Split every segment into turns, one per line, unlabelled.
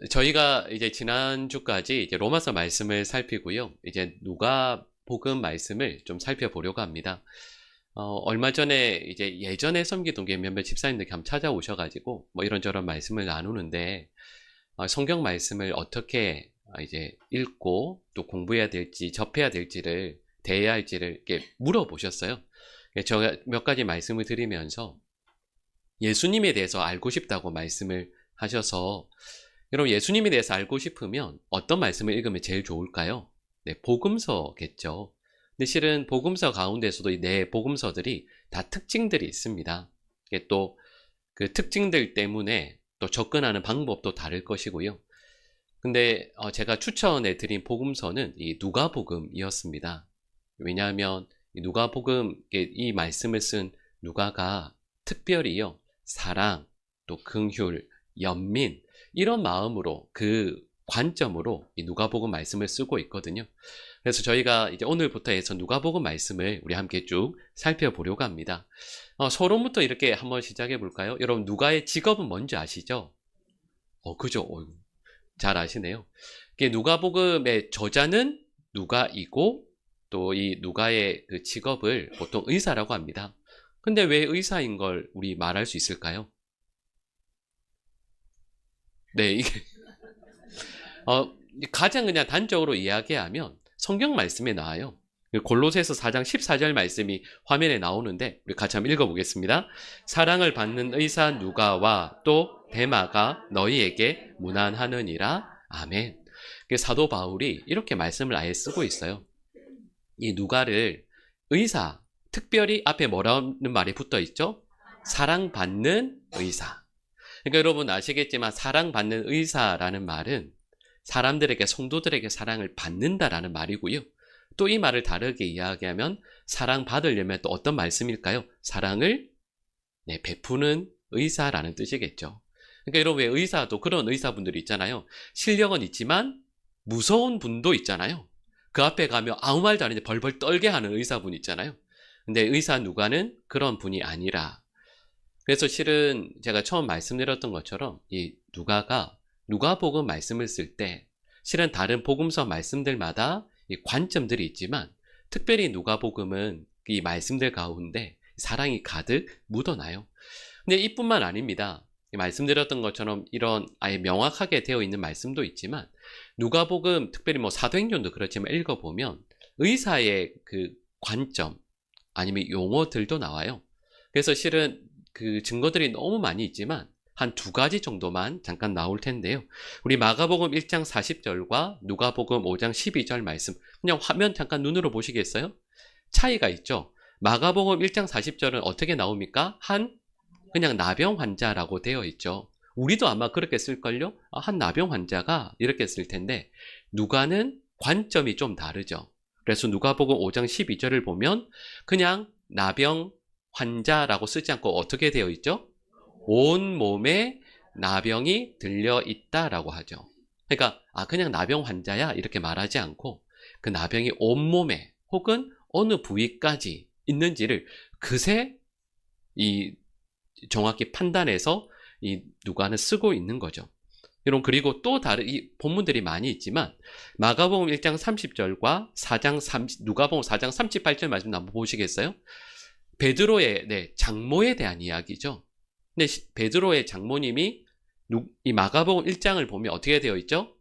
저희가 이제 지난주까지 이제 로마서 말씀을 살피고요. 이제 누가복음 말씀을 좀 살펴보려고 합니다. 얼마 전에 이제 예전에 섬기던 게 몇몇 집사님들 한번 찾아오셔가지고 뭐 이런저런 말씀을 나누는데 성경 말씀을 어떻게 이제 읽고 또 공부해야 될지 접해야 될지를 대해야 할지를 이렇게 물어보셨어요. 제가 몇 가지 말씀을 드리면서 예수님에 대해서 알고 싶다고 말씀을 하셔서 여러분 예수님에 대해서 알고 싶으면 어떤 말씀을 읽으면 제일 좋을까요? 네, 복음서겠죠. 근데 실은 복음서 가운데서도 이 네 복음서들이 다 특징들이 있습니다. 또 그 특징들 때문에 또 접근하는 방법도 다를 것이고요. 근데 제가 추천해 드린 복음서는 이 누가복음이었습니다. 왜냐하면 이 누가복음 이 말씀을 쓴 누가가 특별히요 사랑, 또 긍휼, 연민 이런 마음으로 그 관점으로 이 누가복음 말씀을 쓰고 있거든요. 그래서 저희가 이제 오늘부터 해서 누가복음 말씀을 우리 함께 쭉 살펴보려고 합니다. 서론부터 이렇게 한번 시작해 볼까요? 여러분 누가의 직업은 뭔지 아시죠? 그죠? 잘 아시네요. 이게 누가복음의 저자는 누가이고 또 이 누가의 그 직업을 보통 의사라고 합니다. 근데 왜 의사인 걸 우리 말할 수 있을까요? 네, 이게 가장 그냥 단적으로 이야기하면 성경 말씀에 나와요. 골로새서 4장 14절 말씀이 화면에 나오는데 우리 같이 한번 읽어보겠습니다. 사랑을 받는 의사 누가와 또 데마가 너희에게 문안하느니라. 아멘. 사도 바울이 이렇게 말씀을 아예 쓰고 있어요. 이 누가를 의사, 특별히 앞에 뭐라는 말이 붙어 있죠? 사랑받는 의사. 그러니까 여러분 아시겠지만 사랑받는 의사라는 말은 사람들에게, 성도들에게 사랑을 받는다라는 말이고요. 또 이 말을 다르게 이야기하면 사랑받으려면 또 어떤 말씀일까요? 사랑을 베푸는 의사라는 뜻이겠죠. 그러니까 여러분 왜 의사도 그런 의사분들이 있잖아요. 실력은 있지만 무서운 분도 있잖아요. 그 앞에 가면 아무 말도 안 했는데 벌벌 떨게 하는 의사분 있잖아요. 근데 의사 누가는 그런 분이 아니라 그래서 실은 제가 처음 말씀드렸던 것처럼 이 누가가 누가복음 말씀을 쓸 때 실은 다른 복음서 말씀들마다 이 관점들이 있지만 특별히 누가복음은 이 말씀들 가운데 사랑이 가득 묻어나요. 근데 이뿐만 아닙니다. 말씀드렸던 것처럼 이런 아예 명확하게 되어 있는 말씀도 있지만 누가복음 특별히 뭐 사도행전도 그렇지만 읽어보면 의사의 그 관점 아니면 용어들도 나와요. 그래서 실은 그 증거들이 너무 많이 있지만 한 두 가지 정도만 잠깐 나올 텐데요. 우리 마가복음 1장 40절과 누가복음 5장 12절 말씀 그냥 화면 잠깐 눈으로 보시겠어요? 차이가 있죠. 마가복음 1장 40절은 어떻게 나옵니까? 그냥 나병 환자라고 되어 있죠. 우리도 아마 그렇게 쓸걸요? 한 나병 환자가 이렇게 쓸 텐데 누가는 관점이 좀 다르죠. 그래서 누가복음 5장 12절을 보면 그냥 나병 환자라고 쓰지 않고 어떻게 되어 있죠? 온 몸에 나병이 들려 있다라고 하죠. 그러니까 그냥 나병 환자야 이렇게 말하지 않고 그 나병이 온 몸에 혹은 어느 부위까지 있는지를 그새 이 정확히 판단해서 이 누가는 쓰고 있는 거죠. 여러분 그리고 또 다른 이 본문들이 많이 있지만 마가복음 1장 30절과 누가복음 4장 38절 말씀 한번 보시겠어요? 베드로의 장모에 대한 이야기죠. 근데 베드로의 장모님이 이 마가복음 1장을 보면 어떻게 되어 있죠?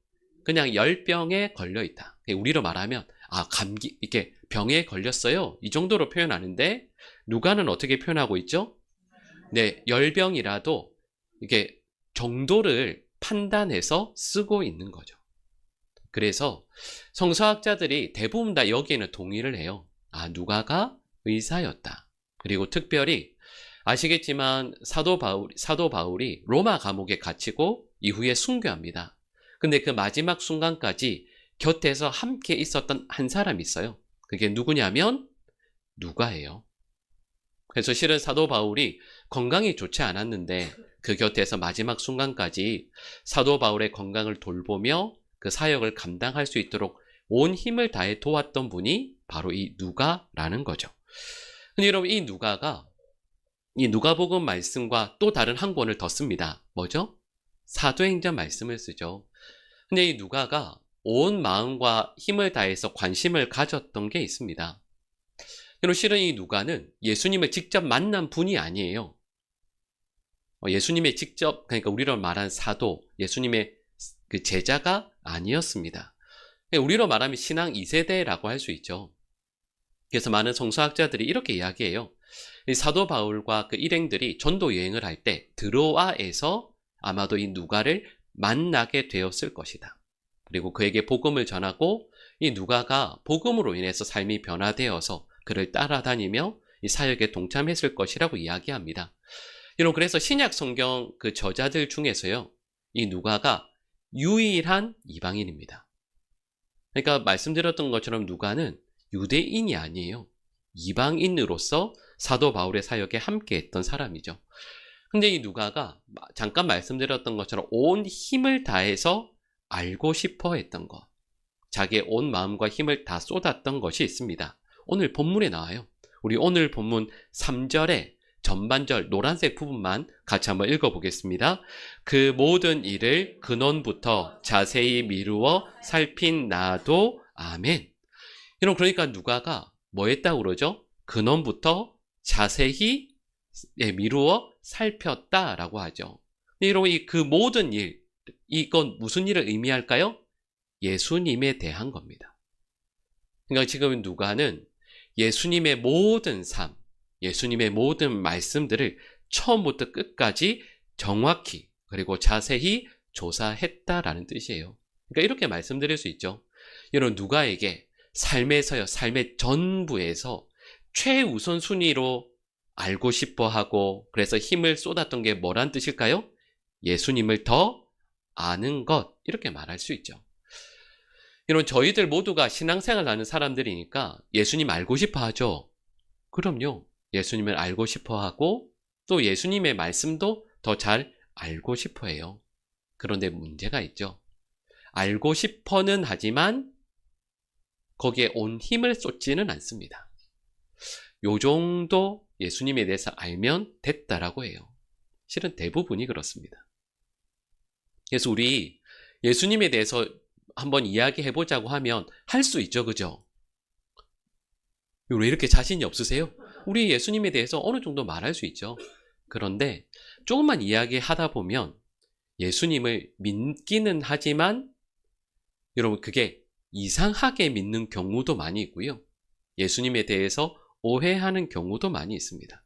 그냥 열병에 걸려 있다. 우리로 말하면 감기 이렇게 병에 걸렸어요. 이 정도로 표현하는데 누가는 어떻게 표현하고 있죠? 네, 열병이라도 이게 정도를 판단해서 쓰고 있는 거죠. 그래서 성서학자들이 대부분 다 여기에는 동의를 해요. 누가가 의사였다. 그리고 특별히 아시겠지만 사도 바울이 로마 감옥에 갇히고 이후에 순교합니다. 근데 그 마지막 순간까지 곁에서 함께 있었던 한 사람이 있어요. 그게 누구냐면 누가예요. 그래서 실은 사도 바울이 건강이 좋지 않았는데 그 곁에서 마지막 순간까지 사도 바울의 건강을 돌보며 그 사역을 감당할 수 있도록 온 힘을 다해 도왔던 분이 바로 이 누가라는 거죠. 근데 여러분 이 누가가 이 누가복음 말씀과 또 다른 한 권을 더 씁니다. 뭐죠? 사도행전 말씀을 쓰죠. 근데 이 누가가 온 마음과 힘을 다해서 관심을 가졌던 게 있습니다. 그리고 실은 이 누가는 예수님을 직접 만난 분이 아니에요. 예수님의 직접, 그러니까 우리로 말하는 사도, 예수님의 그 제자가 아니었습니다. 우리로 말하면 신앙 2세대라고 할 수 있죠. 그래서 많은 성서학자들이 이렇게 이야기해요. 이 사도 바울과 그 일행들이 전도 여행을 할 때 드로아에서 아마도 이 누가를 만나게 되었을 것이다. 그리고 그에게 복음을 전하고 이 누가가 복음으로 인해서 삶이 변화되어서 그를 따라다니며 이 사역에 동참했을 것이라고 이야기합니다. 여러분, 그래서 신약 성경 그 저자들 중에서요, 이 누가가 유일한 이방인입니다. 그러니까 말씀드렸던 것처럼 누가는 유대인이 아니에요. 이방인으로서 사도 바울의 사역에 함께했던 사람이죠. 근데 이 누가가 잠깐 말씀드렸던 것처럼 온 힘을 다해서 알고 싶어 했던 것, 자기의 온 마음과 힘을 다 쏟았던 것이 있습니다. 오늘 본문에 나와요. 우리 오늘 본문 3절에 전반절 노란색 부분만 같이 한번 읽어보겠습니다. 그 모든 일을 근원부터 자세히 미루어 살핀 나도 아멘. 이런, 그러니까 누가가 뭐 했다고 그러죠? 근원부터 자세히 미루어 살폈다라고 하죠. 여러분, 그 모든 일, 이건 무슨 일을 의미할까요? 예수님에 대한 겁니다. 그러니까 지금 누가는 예수님의 모든 삶, 예수님의 모든 말씀들을 처음부터 끝까지 정확히 그리고 자세히 조사했다라는 뜻이에요. 그러니까 이렇게 말씀드릴 수 있죠. 여러분, 누가에게 삶에서요, 삶의 전부에서 최우선 순위로 알고 싶어 하고 그래서 힘을 쏟았던 게 뭐란 뜻일까요? 예수님을 더 아는 것, 이렇게 말할 수 있죠. 이런, 저희들 모두가 신앙생활 하는 사람들이니까 예수님 알고 싶어 하죠. 그럼요. 예수님을 알고 싶어 하고 또 예수님의 말씀도 더 잘 알고 싶어 해요. 그런데 문제가 있죠. 알고 싶어는 하지만 거기에 온 힘을 쏟지는 않습니다. 요 정도 예수님에 대해서 알면 됐다라고 해요. 실은 대부분이 그렇습니다. 그래서 우리 예수님에 대해서 한번 이야기해보자고 하면 할 수 있죠, 그죠? 왜 이렇게 자신이 없으세요? 우리 예수님에 대해서 어느 정도 말할 수 있죠. 그런데 조금만 이야기하다 보면 예수님을 믿기는 하지만 여러분, 그게 이상하게 믿는 경우도 많이 있고요. 예수님에 대해서 오해하는 경우도 많이 있습니다.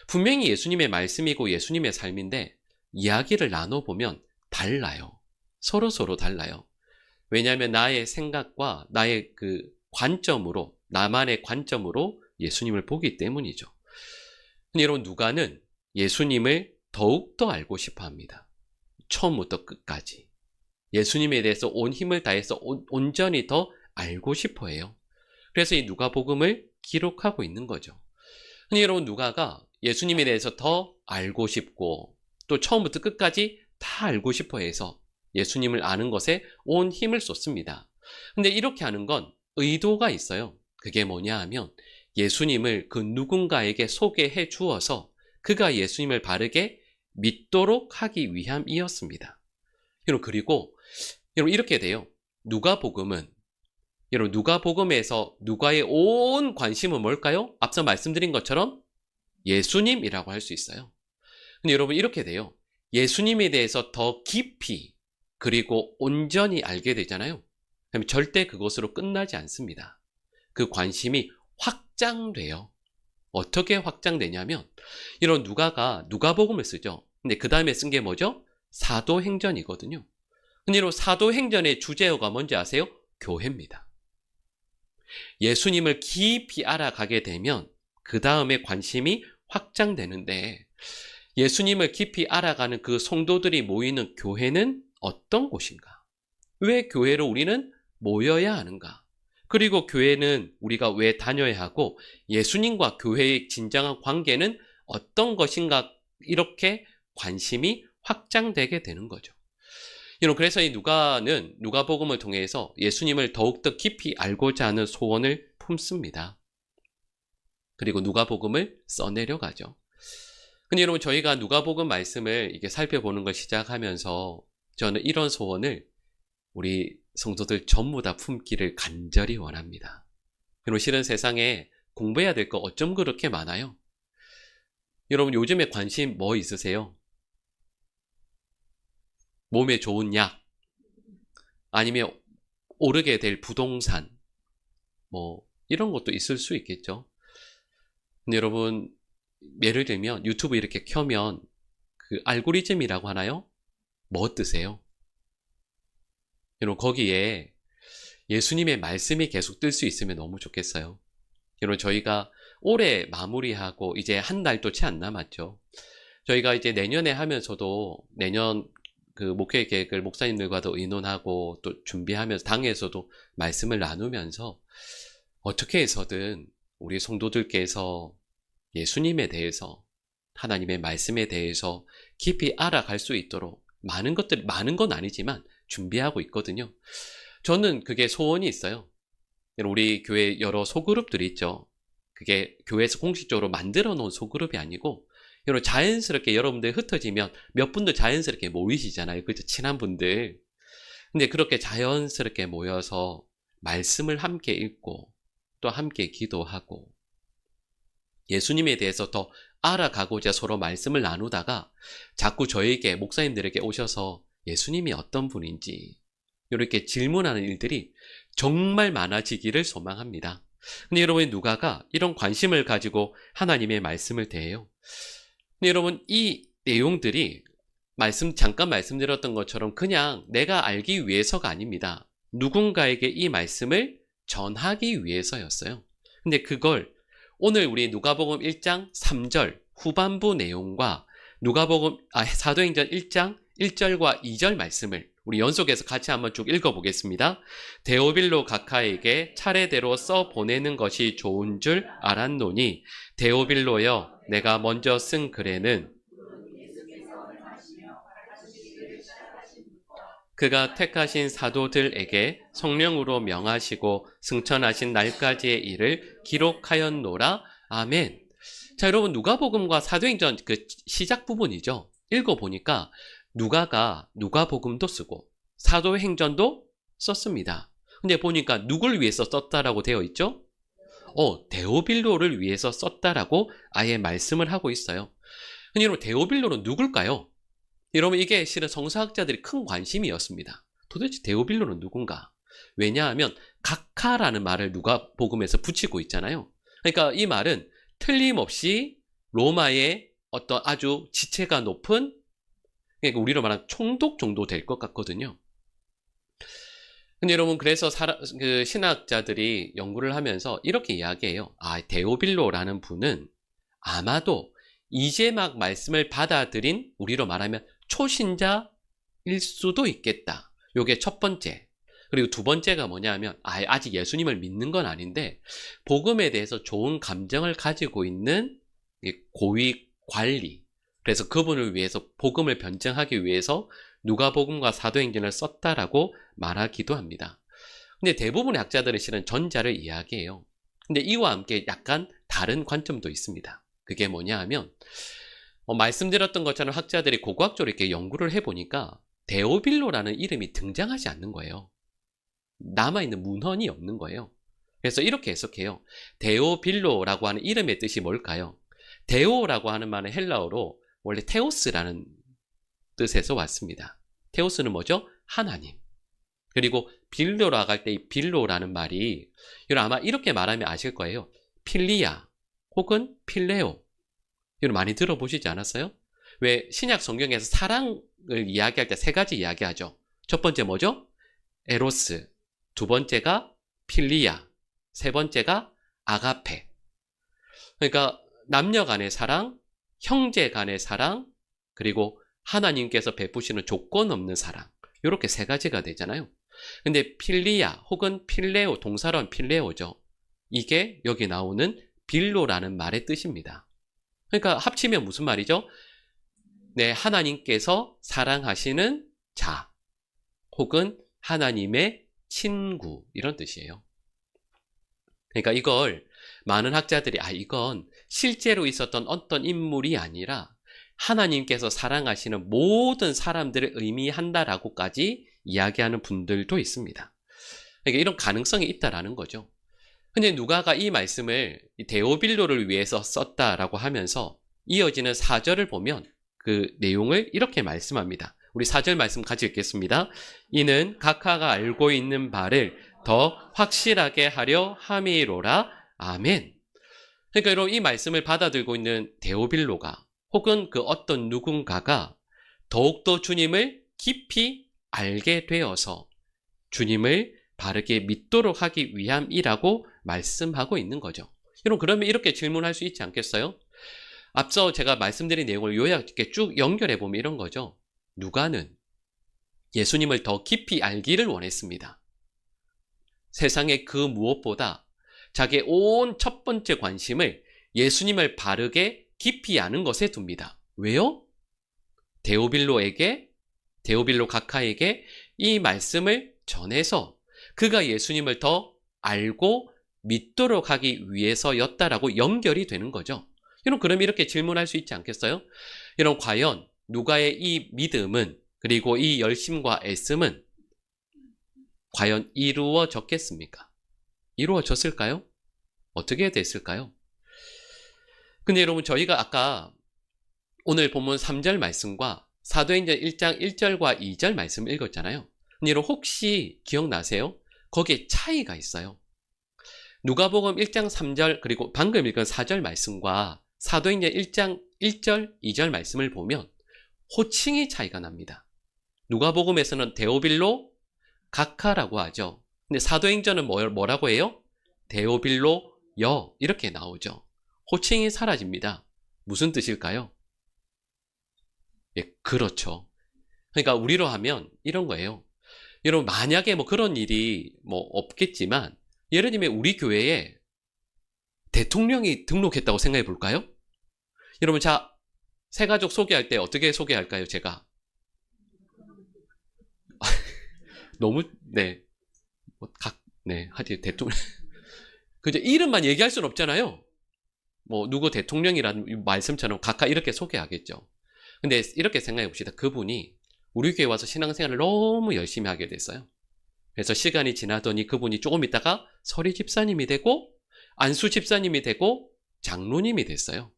분명히 예수님의 말씀이고 예수님의 삶인데 이야기를 나눠보면 달라요. 서로 달라요. 왜냐하면 나의 생각과 나의 그 관점으로, 나만의 관점으로 예수님을 보기 때문이죠. 근데 여러분, 누가는 예수님을 더욱더 알고 싶어 합니다. 처음부터 끝까지. 예수님에 대해서 온 힘을 다해서 온전히 더 알고 싶어 해요. 그래서 이 누가복음을 기록하고 있는 거죠. 근데 여러분, 누가가 예수님에 대해서 더 알고 싶고 또 처음부터 끝까지 다 알고 싶어 해서 예수님을 아는 것에 온 힘을 쏟습니다. 근데 이렇게 하는 건 의도가 있어요. 그게 뭐냐 하면 예수님을 그 누군가에게 소개해 주어서 그가 예수님을 바르게 믿도록 하기 위함이었습니다. 그리고 여러분, 이렇게 돼요. 누가복음은, 여러분, 누가복음에서 누가의 온 관심은 뭘까요? 앞서 말씀드린 것처럼 예수님이라고 할 수 있어요. 근데 여러분, 이렇게 돼요. 예수님에 대해서 더 깊이 그리고 온전히 알게 되잖아요. 그럼 절대 그것으로 끝나지 않습니다. 그 관심이 확장돼요. 어떻게 확장되냐면, 이런 누가가 누가복음을 쓰죠. 근데 그 다음에 쓴 게 뭐죠? 사도행전이거든요. 근데 이런 사도행전의 주제어가 뭔지 아세요? 교회입니다. 예수님을 깊이 알아가게 되면 그 다음에 관심이 확장되는데, 예수님을 깊이 알아가는 그 성도들이 모이는 교회는 어떤 곳인가? 왜 교회로 우리는 모여야 하는가? 그리고 교회는 우리가 왜 다녀야 하고 예수님과 교회의 진정한 관계는 어떤 것인가? 이렇게 관심이 확장되게 되는 거죠. 여러분, 그래서 이 누가는 누가복음을 통해서 예수님을 더욱더 깊이 알고자 하는 소원을 품습니다. 그리고 누가복음을 써내려가죠. 근데 여러분 저희가 누가복음 말씀을 이렇게 살펴보는 걸 시작하면서 저는 이런 소원을 우리 성도들 전부 다 품기를 간절히 원합니다. 여러분 실은 세상에 공부해야 될 거 어쩜 그렇게 많아요? 여러분 요즘에 관심 뭐 있으세요? 몸에 좋은 약, 아니면 오르게 될 부동산, 뭐 이런 것도 있을 수 있겠죠. 근데 여러분 예를 들면 유튜브 이렇게 켜면 그 알고리즘이라고 하나요? 뭐 뜨세요? 여러분 거기에 예수님의 말씀이 계속 뜰 수 있으면 너무 좋겠어요. 여러분 저희가 올해 마무리하고 이제 한 달도 채 안 남았죠. 저희가 이제 내년에 하면서도 내년 그 목회 계획을 목사님들과도 의논하고 또 준비하면서 당에서도 말씀을 나누면서 어떻게 해서든 우리 성도들께서 예수님에 대해서 하나님의 말씀에 대해서 깊이 알아갈 수 있도록 많은 건 아니지만 준비하고 있거든요. 저는 그게 소원이 있어요. 우리 교회 여러 소그룹들이 있죠. 그게 교회에서 공식적으로 만들어 놓은 소그룹이 아니고 여러분 자연스럽게 여러분들 흩어지면 몇 분들 자연스럽게 모이시잖아요. 그죠? 친한 분들. 근데 그렇게 자연스럽게 모여서 말씀을 함께 읽고 또 함께 기도하고 예수님에 대해서 더 알아가고자 서로 말씀을 나누다가 자꾸 저에게 목사님들에게 오셔서 예수님이 어떤 분인지 이렇게 질문하는 일들이 정말 많아지기를 소망합니다. 근데 여러분 누가가 이런 관심을 가지고 하나님의 말씀을 대해요. 근데 여러분 이 내용들이 잠깐 말씀드렸던 것처럼 그냥 내가 알기 위해서가 아닙니다. 누군가에게 이 말씀을 전하기 위해서였어요. 근데 그걸 오늘 우리 누가복음 1장 3절 후반부 내용과 사도행전 1장 1절과 2절 말씀을 우리 연속해서 같이 한번 쭉 읽어보겠습니다. 데오빌로 각하에게 차례대로 써보내는 것이 좋은 줄 알았노니 데오빌로여 내가 먼저 쓴 글에는 그가 택하신 사도들에게 성령으로 명하시고 승천하신 날까지의 일을 기록하였노라. 아멘. 자, 여러분 누가복음과 사도행전 그 시작 부분이죠. 읽어보니까 누가가 누가복음도 쓰고 사도행전도 썼습니다. 근데 보니까 누굴 위해서 썼다라고 되어 있죠? 데오빌로를 위해서 썼다라고 아예 말씀을 하고 있어요. 근데 여러분 데오빌로는 누굴까요? 여러분 이게 실은 성서학자들이 큰 관심이었습니다. 도대체 데오빌로는 누군가? 왜냐하면 각하라는 말을 누가복음에서 붙이고 있잖아요. 그러니까 이 말은 틀림없이 로마의 어떤 아주 지체가 높은, 그러니까 우리로 말하면 총독 정도 될 것 같거든요. 근데 여러분 그래서 신학자들이 연구를 하면서 이렇게 이야기해요. 데오빌로라는 분은 아마도 이제 막 말씀을 받아들인 우리로 말하면 초신자일 수도 있겠다. 요게 첫 번째. 그리고 두 번째가 뭐냐면 아직 예수님을 믿는 건 아닌데 복음에 대해서 좋은 감정을 가지고 있는 고위 관리, 그래서 그분을 위해서 복음을 변증하기 위해서 누가복음과 사도행전을 썼다라고 말하기도 합니다. 근데 대부분의 학자들은 실은 전자를 이야기해요. 근데 이와 함께 약간 다른 관점도 있습니다. 그게 뭐냐 하면 말씀드렸던 것처럼 학자들이 고고학적으로 이렇게 연구를 해보니까 데오빌로라는 이름이 등장하지 않는 거예요. 남아있는 문헌이 없는 거예요. 그래서 이렇게 해석해요. 데오빌로라고 하는 이름의 뜻이 뭘까요? 데오라고 하는 말은 헬라어로 원래 테오스라는 뜻에서 왔습니다. 테오스는 뭐죠? 하나님. 그리고 빌로라고 할 때 이 빌로라는 말이 여러분 아마 이렇게 말하면 아실 거예요. 필리아 혹은 필레오. 이걸 많이 들어보시지 않았어요? 왜 신약 성경에서 사랑을 이야기할 때 세 가지 이야기하죠. 첫 번째 뭐죠? 에로스. 두 번째가 필리아. 세 번째가 아가페. 그러니까 남녀 간의 사랑, 형제 간의 사랑, 그리고 하나님께서 베푸시는 조건 없는 사랑. 이렇게 세 가지가 되잖아요. 근데 필리아 혹은 필레오, 동사로는 필레오죠. 이게 여기 나오는 빌로라는 말의 뜻입니다. 그러니까 합치면 무슨 말이죠? 네, 하나님께서 사랑하시는 자 혹은 하나님의 친구 이런 뜻이에요. 그러니까 이걸 많은 학자들이 이건 실제로 있었던 어떤 인물이 아니라 하나님께서 사랑하시는 모든 사람들을 의미한다라고까지 이야기하는 분들도 있습니다. 그러니까 이런 가능성이 있다라는 거죠. 근데 누가가 이 말씀을 데오빌로를 위해서 썼다라고 하면서 이어지는 4절을 보면 그 내용을 이렇게 말씀합니다. 우리 4절 말씀 같이 읽겠습니다. 이는 각하가 알고 있는 바를 더 확실하게 하려 함이로라. 아멘. 그러니까 여러분, 이 말씀을 받아들고 있는 데오빌로가 혹은 그 어떤 누군가가 더욱더 주님을 깊이 알게 되어서 주님을 바르게 믿도록 하기 위함이라고 말씀하고 있는 거죠. 여러분, 그러면 이렇게 질문할 수 있지 않겠어요? 앞서 제가 말씀드린 내용을 요약하게 쭉 연결해 보면 이런 거죠. 누가는 예수님을 더 깊이 알기를 원했습니다. 세상의 그 무엇보다 자기의 온 첫 번째 관심을 예수님을 바르게 깊이 아는 것에 둡니다. 왜요? 데오빌로 각하에게 이 말씀을 전해서 그가 예수님을 더 알고 믿도록 하기 위해서였다라고 연결이 되는 거죠. 여러분, 그럼 이렇게 질문할 수 있지 않겠어요? 여러분, 과연 누가의 이 믿음은, 그리고 이 열심과 애씀은 과연 이루어졌겠습니까? 이루어졌을까요? 어떻게 됐을까요? 근데 여러분, 저희가 아까 오늘 본문 3절 말씀과 사도행전 1장 1절과 2절 말씀을 읽었잖아요. 근데 여러분, 혹시 기억나세요? 거기에 차이가 있어요. 누가복음 1장 3절 그리고 방금 읽은 4절 말씀과 사도행전 1장 1절 2절 말씀을 보면 호칭이 차이가 납니다. 누가복음에서는 데오빌로 각하라고 하죠. 근데 사도행전은 뭐라고 해요? 데오빌로 여, 이렇게 나오죠. 호칭이 사라집니다. 무슨 뜻일까요? 예, 그렇죠. 그러니까 우리로 하면 이런 거예요. 여러분, 만약에 뭐 그런 일이 뭐 없겠지만 예를 들면 우리 교회에 대통령이 등록했다고 생각해 볼까요? 여러분, 자, 새가족 소개할 때 어떻게 소개할까요, 제가? 너무, 네. 하여튼 대통령. 그죠? 이름만 얘기할 수는 없잖아요. 뭐, 누구 대통령이라는 말씀처럼 각각 이렇게 소개하겠죠. 근데 이렇게 생각해 봅시다. 그분이 우리 교회 와서 신앙생활을 너무 열심히 하게 됐어요. 그래서 시간이 지나더니 그분이 조금 있다가 서리 집사님이 되고, 안수 집사님이 되고, 장로님이 됐어요.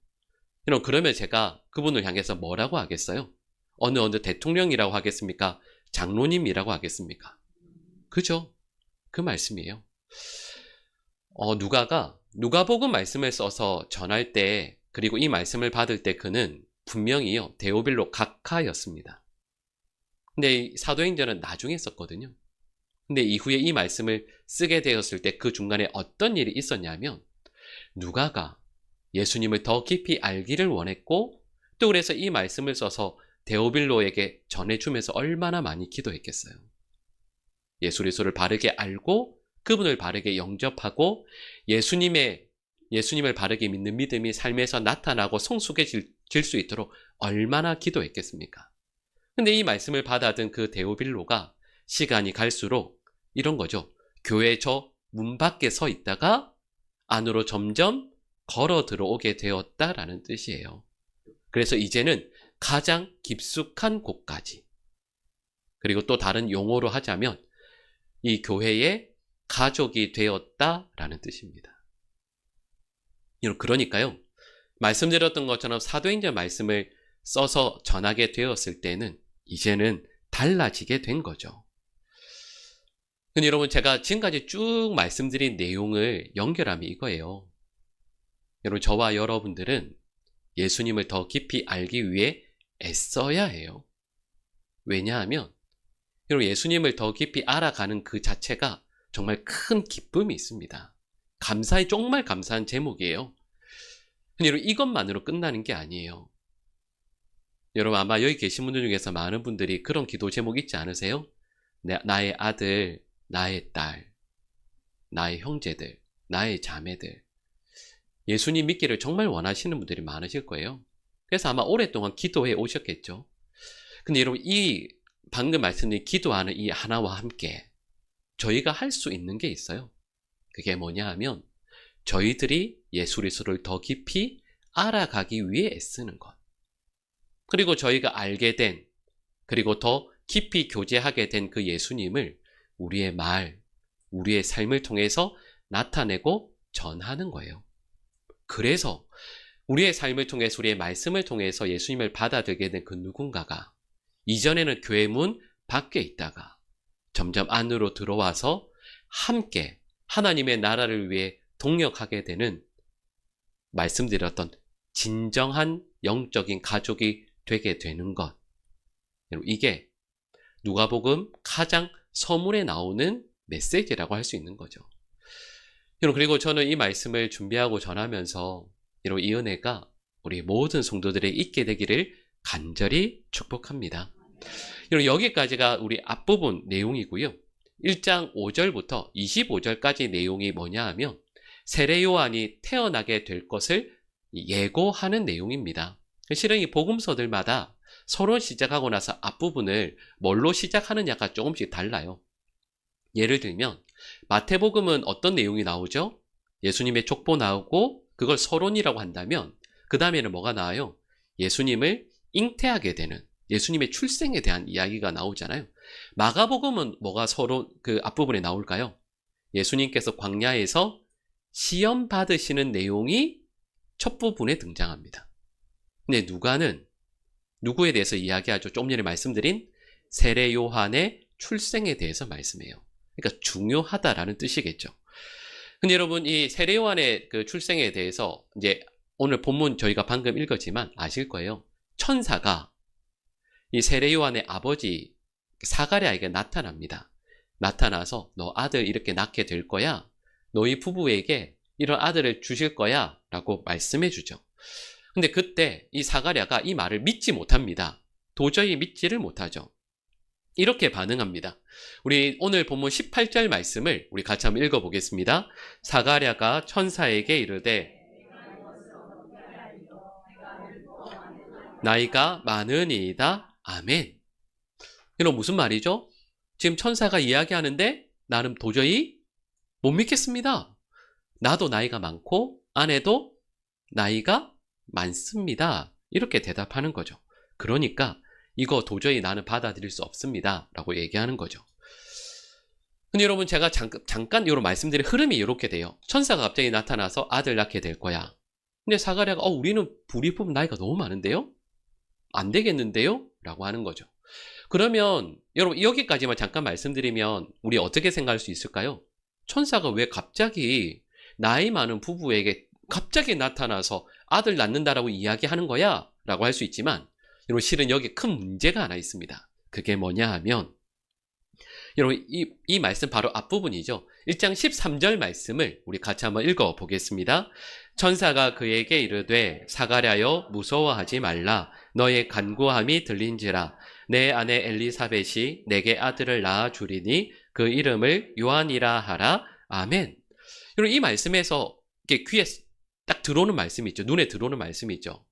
그러면 제가 그분을 향해서 뭐라고 하겠어요? 어느 대통령이라고 하겠습니까? 장로님이라고 하겠습니까? 그죠? 그 말씀이에요. 누가복음 말씀을 써서 전할 때, 그리고 이 말씀을 받을 때 그는 분명히요, 데오빌로 각하였습니다. 근데 사도행전은 나중에 썼거든요. 근데 이후에 이 말씀을 쓰게 되었을 때 그 중간에 어떤 일이 있었냐면, 누가가 예수님을 더 깊이 알기를 원했고, 또 그래서 이 말씀을 써서 데오빌로에게 전해주면서 얼마나 많이 기도했겠어요. 예수 그리스도를 바르게 알고 그분을 바르게 영접하고 예수님을 바르게 믿는 믿음이 삶에서 나타나고 성숙해질 수 있도록 얼마나 기도했겠습니까? 근데 이 말씀을 받아든 그 데오빌로가 시간이 갈수록 이런 거죠. 교회 저 문 밖에 서 있다가 안으로 점점 걸어 들어오게 되었다라는 뜻이에요. 그래서 이제는 가장 깊숙한 곳까지, 그리고 또 다른 용어로 하자면 이 교회의 가족이 되었다라는 뜻입니다. 그러니까요, 말씀드렸던 것처럼 사도행전 말씀을 써서 전하게 되었을 때는 이제는 달라지게 된 거죠. 근데 여러분, 제가 지금까지 쭉 말씀드린 내용을 연결하면 이거예요. 여러분, 저와 여러분들은 예수님을 더 깊이 알기 위해 애써야 해요. 왜냐하면 여러분, 예수님을 더 깊이 알아가는 그 자체가 정말 큰 기쁨이 있습니다. 정말 감사한 제목이에요. 근데 여러분, 이것만으로 끝나는 게 아니에요. 여러분, 아마 여기 계신 분들 중에서 많은 분들이 그런 기도 제목 있지 않으세요? 나의 아들, 나의 딸, 나의 형제들, 나의 자매들, 예수님 믿기를 정말 원하시는 분들이 많으실 거예요. 그래서 아마 오랫동안 기도해 오셨겠죠. 근데 여러분, 이 방금 말씀드린 기도하는 이 하나와 함께 저희가 할 수 있는 게 있어요. 그게 뭐냐 하면 저희들이 예수 그리스도를 더 깊이 알아가기 위해 애쓰는 것. 그리고 저희가 알게 된, 그리고 더 깊이 교제하게 된 그 예수님을 우리의 말, 우리의 삶을 통해서 나타내고 전하는 거예요. 그래서 우리의 삶을 통해서, 우리의 말씀을 통해서 예수님을 받아들게 된 그 누군가가 이전에는 교회 문 밖에 있다가 점점 안으로 들어와서 함께 하나님의 나라를 위해 동역하게 되는, 말씀드렸던 진정한 영적인 가족이 되게 되는 것. 이게 누가복음 가장 서문에 나오는 메시지라고 할 수 있는 거죠. 그리고 저는 이 말씀을 준비하고 전하면서 이 은혜가 우리 모든 성도들에게 있게 되기를 간절히 축복합니다. 여기까지가 우리 앞부분 내용이고요. 1장 5절부터 25절까지 내용이 뭐냐 하면 세례 요한이 태어나게 될 것을 예고하는 내용입니다. 실은 이 복음서들마다 서론 시작하고 나서 앞부분을 뭘로 시작하느냐가 조금씩 달라요. 예를 들면 마태복음은 어떤 내용이 나오죠? 예수님의 족보 나오고 그걸 서론이라고 한다면 그 다음에는 뭐가 나와요? 예수님을 잉태하게 되는, 예수님의 출생에 대한 이야기가 나오잖아요. 마가복음은 뭐가 서론, 그 앞부분에 나올까요? 예수님께서 광야에서 시험 받으시는 내용이 첫 부분에 등장합니다. 근데 누가는 누구에 대해서 이야기하죠? 좀 전에 말씀드린 세례 요한의 출생에 대해서 말씀해요. 그러니까 중요하다라는 뜻이겠죠. 근데 여러분, 이 세례 요한의 그 출생에 대해서 이제 오늘 본문 저희가 방금 읽었지만 아실 거예요. 천사가 이 세례 요한의 아버지 사가랴에게 나타납니다. 나타나서 너 아들 이렇게 낳게 될 거야. 너희 부부에게 이런 아들을 주실 거야 라고 말씀해 주죠. 근데 그때 이 사가랴가 이 말을 믿지 못합니다. 도저히 믿지를 못하죠. 이렇게 반응합니다. 우리 오늘 본문 18절 말씀을 우리 같이 한번 읽어보겠습니다. 사가랴가 천사에게 이르되 나이가 많으니이다. 아멘. 이건 무슨 말이죠? 지금 천사가 이야기하는데 나는 도저히 못 믿겠습니다. 나도 나이가 많고 아내도 나이가 많습니다. 이렇게 대답하는 거죠. 그러니까 이거 도저히 나는 받아들일 수 없습니다. 라고 얘기하는 거죠. 근데 여러분, 제가 잠깐 이런 말씀드린 흐름이 이렇게 돼요. 천사가 갑자기 나타나서 아들 낳게 될 거야. 근데 사가랴가 우리는 우리 부부 나이가 너무 많은데요? 안 되겠는데요? 라고 하는 거죠. 그러면 여러분, 여기까지만 잠깐 말씀드리면 우리 어떻게 생각할 수 있을까요? 천사가 왜 갑자기 나이 많은 부부에게 갑자기 나타나서 아들 낳는다라고 이야기하는 거야? 라고 할 수 있지만 여러분, 실은 여기 큰 문제가 하나 있습니다. 그게 뭐냐 하면 여러분, 이 말씀 바로 앞부분이죠. 1장 13절 말씀을 우리 같이 한번 읽어보겠습니다. 천사가 그에게 이르되 사가랴여 무서워하지 말라. 너의 간구함이 들린지라. 내 아내 엘리사벳이 내게 아들을 낳아 주리니 그 이름을 요한이라 하라. 아멘. 여러분, 이 말씀에서 이렇게 귀에 딱 들어오는 말씀이 있죠. 눈에 들어오는 말씀이 있죠.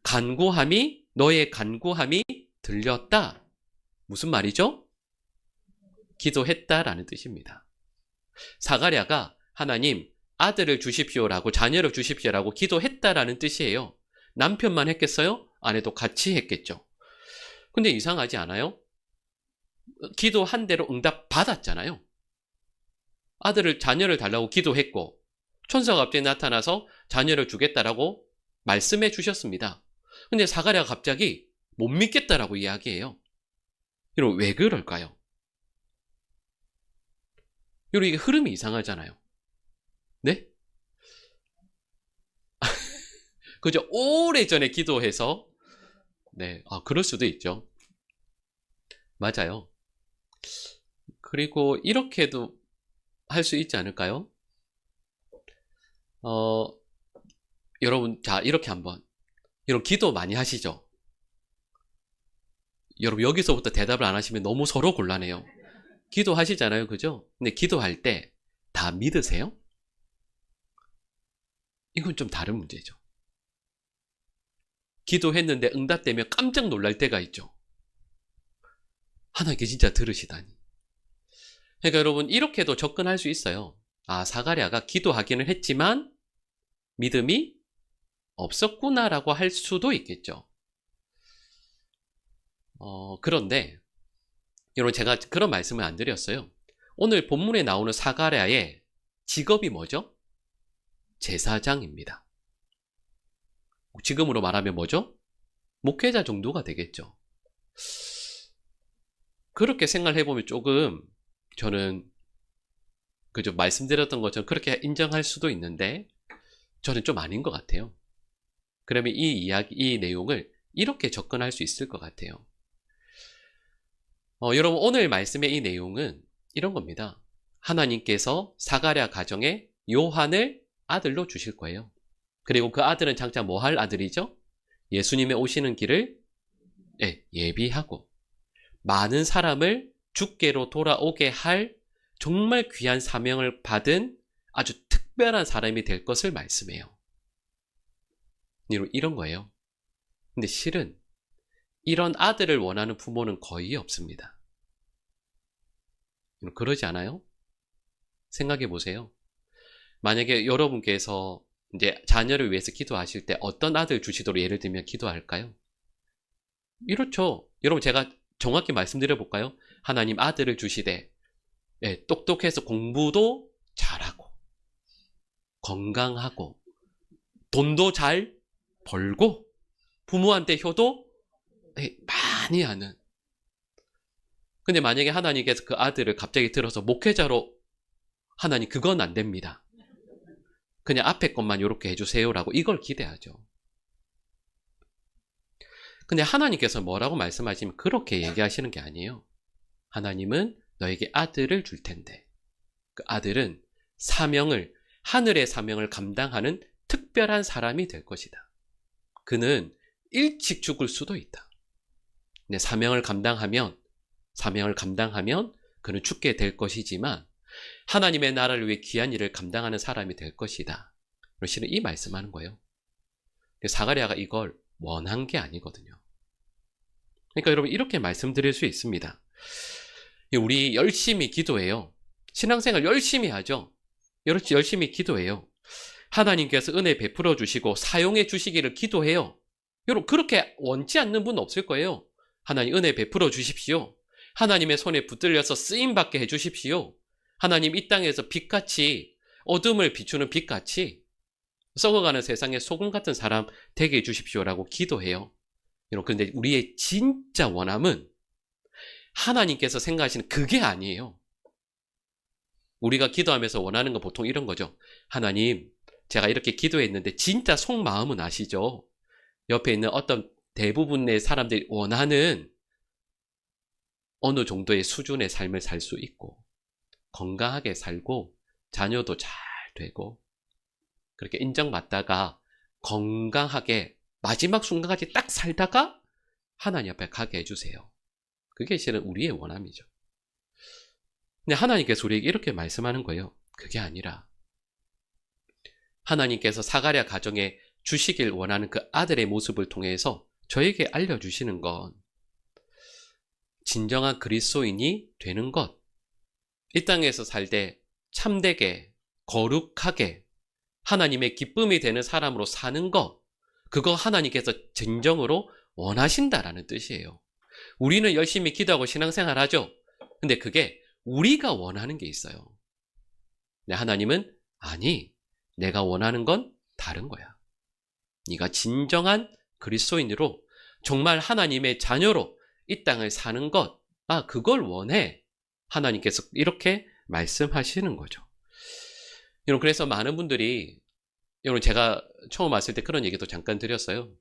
간구함이, 너의 간구함이 들렸다. 무슨 말이죠? 기도했다라는 뜻입니다. 사가랴가 하나님 아들을 주십시오라고, 자녀를 주십시오라고 기도했다라는 뜻이에요. 남편만 했겠어요? 아내도 같이 했겠죠. 근데 이상하지 않아요? 기도한 대로 응답 받았잖아요. 자녀를 달라고 기도했고 천사가 갑자기 나타나서 자녀를 주겠다라고 말씀해 주셨습니다. 근데 사가랴가 갑자기 못 믿겠다라고 이야기해요. 여러분, 왜 그럴까요? 여러분, 이게 흐름이 이상하잖아요. 네? 그죠? 오래전에 기도해서, 네, 그럴 수도 있죠. 맞아요. 그리고 이렇게도 할 수 있지 않을까요? 여러분, 자, 이렇게 한번. 여러분, 기도 많이 하시죠? 여러분, 여기서부터 대답을 안 하시면 너무 서로 곤란해요. 기도하시잖아요. 그죠? 근데 기도할 때 다 믿으세요? 이건 좀 다른 문제죠. 기도했는데 응답되면 깜짝 놀랄 때가 있죠. 하나님께 진짜 들으시다니. 그러니까 여러분, 이렇게도 접근할 수 있어요. 사가랴가 기도하기는 했지만 믿음이 없었구나라고 할 수도 있겠죠. 그런데 여러분 제가 그런 말씀을 안 드렸어요. 오늘 본문에 나오는 사가랴의 직업이 뭐죠? 제사장입니다. 지금으로 말하면 뭐죠? 목회자 정도가 되겠죠. 그렇게 생각을 해보면 조금 저는 그저 말씀드렸던 것처럼 그렇게 인정할 수도 있는데 저는 좀 아닌 것 같아요. 그러면 이 이야기, 이 내용을 이렇게 접근할 수 있을 것 같아요. 여러분 오늘 말씀의 이 내용은 이런 겁니다. 하나님께서 사가랴 가정에 요한을 아들로 주실 거예요. 그리고 그 아들은 장차 뭐 할 아들이죠? 예수님의 오시는 길을 예비하고 많은 사람을 주께로 돌아오게 할 정말 귀한 사명을 받은 아주 특별한 사람이 될 것을 말씀해요. 이런 거예요. 근데 실은 이런 아들을 원하는 부모는 거의 없습니다. 그러지 않아요? 생각해 보세요. 만약에 여러분께서 이제 자녀를 위해서 기도하실 때 어떤 아들 주시도록 예를 들면 기도할까요? 이렇죠. 여러분 제가 정확히 말씀드려 볼까요? 하나님 아들을 주시되 똑똑해서 공부도 잘하고 건강하고 돈도 잘 벌고 부모한테 효도 많이 하는. 근데 만약에 하나님께서 그 아들을 갑자기 들어서 목회자로 하나님 그건 안 됩니다. 그냥 앞에 것만 이렇게 해주세요라고 이걸 기대하죠. 근데 하나님께서 뭐라고 말씀하시면 그렇게 얘기하시는 게 아니에요. 하나님은 너에게 아들을 줄 텐데 그 아들은 하늘의 사명을 감당하는 특별한 사람이 될 것이다. 그는 일찍 죽을 수도 있다. 근데 사명을 감당하면 그는 죽게 될 것이지만 하나님의 나라를 위해 귀한 일을 감당하는 사람이 될 것이다. 실은 이 말씀하는 거예요. 사가랴가 이걸 원한 게 아니거든요. 그러니까 여러분 이렇게 말씀드릴 수 있습니다. 우리 열심히 기도해요. 신앙생활 열심히 하죠. 열심히 기도해요. 하나님께서 은혜 베풀어 주시고 사용해 주시기를 기도해요. 여러분 그렇게 원치 않는 분 없을 거예요. 하나님 은혜 베풀어 주십시오. 하나님의 손에 붙들려서 쓰임받게 해주십시오. 하나님 이 땅에서 빛같이 어둠을 비추는 빛같이 썩어가는 세상에 소금 같은 사람 되게 해주십시오라고 기도해요. 그런데 우리의 진짜 원함은 하나님께서 생각하시는 그게 아니에요. 우리가 기도하면서 원하는 건 보통 이런 거죠. 하나님, 제가 이렇게 기도했는데 진짜 속마음은 아시죠? 옆에 있는 어떤 대부분의 사람들이 원하는 어느 정도의 수준의 삶을 살 수 있고 건강하게 살고 자녀도 잘 되고 그렇게 인정받다가 건강하게 마지막 순간까지 딱 살다가 하나님 앞에 가게 해주세요. 그게 실은 우리의 원함이죠. 근데 하나님께서 우리에게 이렇게 말씀하는 거예요. 그게 아니라 하나님께서 사가랴 가정에 주시길 원하는 그 아들의 모습을 통해서 저에게 알려주시는 건 진정한 그리스도인이 되는 것, 이 땅에서 살 때 참되게 거룩하게 하나님의 기쁨이 되는 사람으로 사는 것, 그거 하나님께서 진정으로 원하신다라는 뜻이에요. 우리는 열심히 기도하고 신앙생활 하죠. 근데 그게 우리가 원하는 게 있어요. 근데 하나님은 아니, 내가 원하는 건 다른 거야. 네가 진정한 그리스도인으로 정말 하나님의 자녀로 이 땅을 사는 것, 그걸 원해. 하나님께서 이렇게 말씀하시는 거죠. 여러분, 그래서 많은 분들이, 여러분, 제가 처음 왔을 때 그런 얘기도 잠깐 드렸어요.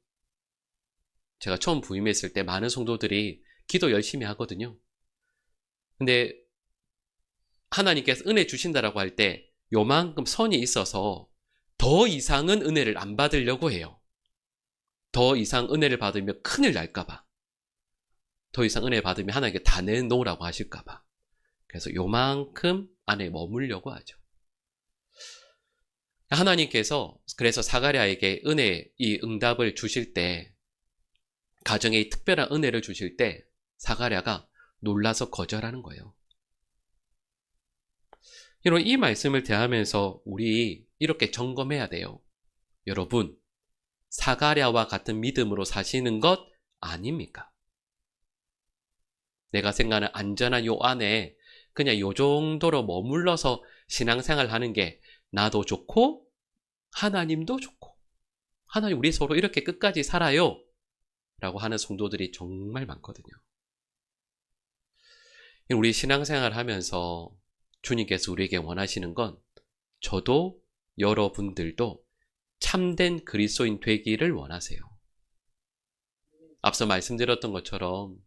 제가 처음 부임했을 때 많은 성도들이 기도 열심히 하거든요. 근데 하나님께서 은혜 주신다라고 할 때 요만큼 선이 있어서 더 이상은 은혜를 안 받으려고 해요. 더 이상 은혜를 받으면 큰일 날까봐. 더 이상 은혜 받으면 하나님께 다 내놓으라고 하실까봐. 그래서 요만큼 안에 머물려고 하죠. 하나님께서 그래서 사가랴에게 이 응답을 주실 때, 가정에 특별한 은혜를 주실 때 사가랴가 놀라서 거절하는 거예요. 여러분, 이 말씀을 대하면서 우리 이렇게 점검해야 돼요. 여러분, 사가랴와 같은 믿음으로 사시는 것 아닙니까? 내가 생각하는 안전한 요 안에 그냥 요 정도로 머물러서 신앙생활 하는 게 나도 좋고 하나님도 좋고 하나님 우리 서로 이렇게 끝까지 살아요 라고 하는 성도들이 정말 많거든요. 우리 신앙생활 하면서 주님께서 우리에게 원하시는 건 저도 여러분들도 참된 그리스도인 되기를 원하세요. 앞서 말씀드렸던 것처럼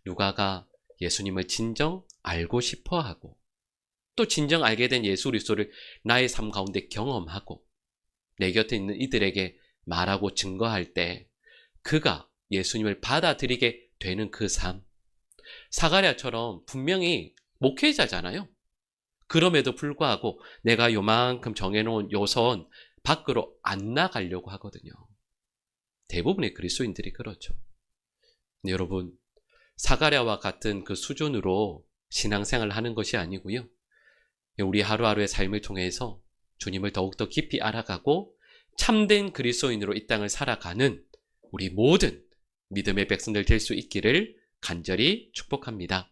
누가가 예수님을 진정 알고 싶어 하고 또 진정 알게 된 예수 그리스도를 나의 삶 가운데 경험하고 내 곁에 있는 이들에게 말하고 증거할 때 그가 예수님을 받아들이게 되는 그 삶. 사가랴처럼 분명히 목회자잖아요. 그럼에도 불구하고 내가 요만큼 정해놓은 요선 밖으로 안 나가려고 하거든요. 대부분의 그리스도인들이 그렇죠. 여러분, 사가랴와 같은 그 수준으로 신앙생활을 하는 것이 아니고요. 우리 하루하루의 삶을 통해서 주님을 더욱더 깊이 알아가고 참된 그리스도인으로 이 땅을 살아가는 우리 모든 믿음의 백성들 될 수 있기를 간절히 축복합니다.